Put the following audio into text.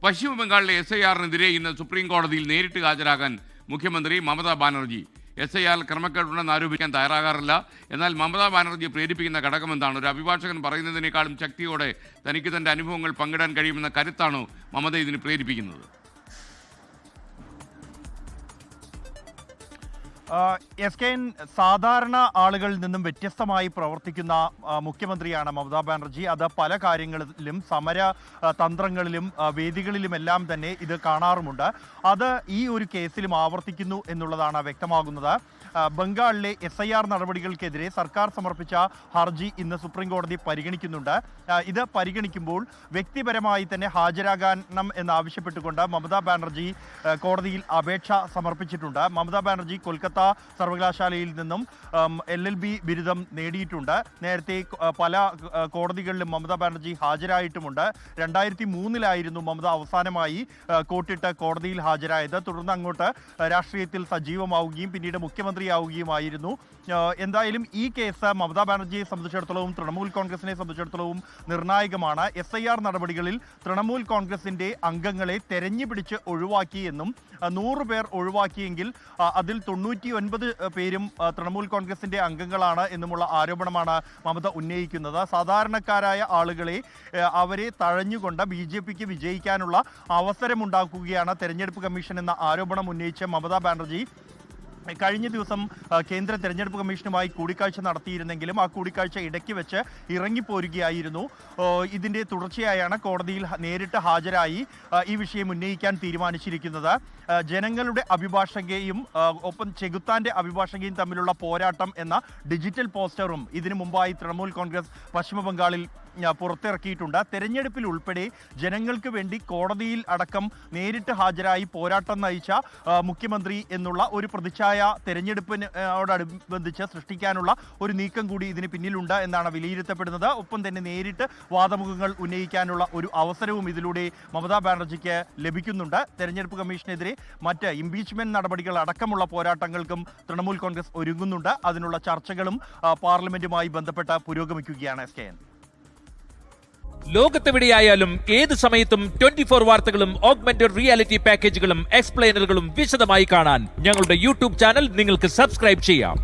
പശ്ചിമ ബംഗാളിലെ SIR-നെതിരെ ഇന്ന് സുപ്രീം കോടതിയിൽ നേരിട്ട് ഹാജരാകാൻ മുഖ്യമന്ത്രി മമതാ ബാനർജി. SIR ക്രമക്കേടുണ്ടെന്ന് ആരോപിക്കാൻ തയ്യാറാകാറില്ല. എന്നാൽ മമതാ ബാനർജിയെ പ്രേരിപ്പിക്കുന്ന ഘടകമെന്താണ്? ഒരു അഭിഭാഷകൻ പറയുന്നതിനേക്കാളും ശക്തിയോടെ തനിക്ക് തൻ്റെ അനുഭവങ്ങൾ പങ്കിടാൻ കഴിയുമെന്ന കരുത്താണോ മമത ഇതിന് പ്രേരിപ്പിക്കുന്നത്? SKN സാധാരണ ആളുകളിൽ നിന്നും വ്യത്യസ്തമായി പ്രവർത്തിക്കുന്ന മുഖ്യമന്ത്രിയാണ് മമതാ ബാനർജി. അത് പല കാര്യങ്ങളിലും സമര തന്ത്രങ്ങളിലും വേദികളിലുമെല്ലാം തന്നെ ഇത് കാണാറുമുണ്ട്. അത് ഈ ഒരു കേസിലും ആവർത്തിക്കുന്നു എന്നുള്ളതാണ് വ്യക്തമാകുന്നത്. ബംഗാളിലെ SIR നടപടികൾക്കെതിരെ സർക്കാർ സമർപ്പിച്ച ഹർജി ഇന്ന് സുപ്രീം കോടതി പരിഗണിക്കുന്നുണ്ട്. ഇത് പരിഗണിക്കുമ്പോൾ വ്യക്തിപരമായി തന്നെ ഹാജരാകണം എന്നാവശ്യപ്പെട്ടുകൊണ്ട് മമതാ ബാനർജി കോടതിയിൽ അപേക്ഷ സമർപ്പിച്ചിട്ടുണ്ട്. മമതാ ബാനർജി കൊൽക്കത്ത സർവകലാശാലയിൽ നിന്നും LLB ബിരുദം നേടിയിട്ടുണ്ട്. നേരത്തെ പല കോടതികളിലും മമതാ ബാനർജി ഹാജരായിട്ടുമുണ്ട്. 2003 മമത അവസാനമായി കോട്ടിട്ട് കോടതിയിൽ ഹാജരായത്. തുടർന്ന് അങ്ങോട്ട് രാഷ്ട്രീയത്തിൽ സജീവമാവുകയും പിന്നീട് മുഖ്യമന്ത്രിയാവുകയുമായിരുന്നു. എന്തായാലും ഈ കേസ് മമതാ ബാനർജിയെ സംബന്ധിച്ചിടത്തോളവും തൃണമൂൽ കോൺഗ്രസിനെ സംബന്ധിച്ചിടത്തോളവും നിർണായകമാണ്. SIR നടപടികളിൽ തൃണമൂൽ കോൺഗ്രസിന്റെ അംഗങ്ങളെ തെരഞ്ഞുപിടിച്ച് ഒഴിവാക്കിയെന്നും 100 പേർ ഒഴിവാക്കിയെങ്കിൽ അതിൽ 99 പേരും തൃണമൂൽ കോൺഗ്രസിന്റെ അംഗങ്ങളാണ് എന്നുമുള്ള ആരോപണമാണ് മമത ഉന്നയിക്കുന്നത്. സാധാരണക്കാരായ ആളുകളെ അവരെ തഴഞ്ഞുകൊണ്ട് BJPക്ക് വിജയിക്കാനുള്ള അവസരമുണ്ടാക്കുകയാണ് തെരഞ്ഞെടുപ്പ് കമ്മീഷൻ എന്ന ആരോപണം ഉന്നയിച്ച് മമതാ ബാനർജി കഴിഞ്ഞ ദിവസം കേന്ദ്ര തെരഞ്ഞെടുപ്പ് കമ്മീഷനുമായി കൂടിക്കാഴ്ച നടത്തിയിരുന്നെങ്കിലും ആ കൂടിക്കാഴ്ച ഇടയ്ക്ക് വെച്ച് ഇറങ്ങിപ്പോരുകയായിരുന്നു. ഇതിൻ്റെ തുടർച്ചയായാണ് കോടതിയിൽ നേരിട്ട് ഹാജരായി ഈ വിഷയം ഉന്നയിക്കാൻ തീരുമാനിച്ചിരിക്കുന്നത്. ജനങ്ങളുടെ അഭിഭാഷകയും ഒപ്പം ചെകുത്താൻ്റെ അഭിഭാഷകയും തമ്മിലുള്ള പോരാട്ടം എന്ന ഡിജിറ്റൽ പോസ്റ്ററും ഇതിനു മുമ്പായി തൃണമൂൽ കോൺഗ്രസ് പശ്ചിമ ബംഗാളിൽ പുറത്തിറക്കിയിട്ടുണ്ട്. തെരഞ്ഞെടുപ്പിൽ ഉൾപ്പെടെ ജനങ്ങൾക്ക് വേണ്ടി കോടതിയിൽ അടക്കം നേരിട്ട് ഹാജരായി പോരാട്ടം നയിച്ച മുഖ്യമന്ത്രി എന്നുള്ള ഒരു പ്രതിച്ഛായ തെരഞ്ഞെടുപ്പിനോടനുബന്ധിച്ച് സൃഷ്ടിക്കാനുള്ള ഒരു നീക്കം കൂടി ഇതിന് പിന്നിലുണ്ട് എന്നാണ് വിലയിരുത്തപ്പെടുന്നത്. ഒപ്പം തന്നെ നേരിട്ട് വാദമുഖങ്ങൾ ഉന്നയിക്കാനുള്ള ഒരു അവസരവും ഇതിലൂടെ മമതാ ബാനർജിക്ക് ലഭിക്കുന്നുണ്ട്. തെരഞ്ഞെടുപ്പ് കമ്മീഷനെതിരെ മറ്റ് ഇംപീച്ച്മെന്റ് നടപടികൾ അടക്കമുള്ള പോരാട്ടങ്ങൾക്കും തൃണമൂൽ കോൺഗ്രസ് ഒരുങ്ങുന്നുണ്ട്. അതിനുള്ള ചർച്ചകളും പാർലമെന്റുമായി ബന്ധപ്പെട്ട് പുരോഗമിക്കുകയാണ്. SKN ലോകത്തെവിടെയായാലും ഏത് സമയത്തും 24 വാർത്തകളും ഓഗ്മെന്റഡ് റിയാലിറ്റി പാക്കേജുകളും എക്സ്പ്ലെയിനറുകളും വിശദമായി കാണാൻ ഞങ്ങളുടെ YouTube ചാനൽ നിങ്ങൾക്ക് സബ്സ്ക്രൈബ് ചെയ്യാം.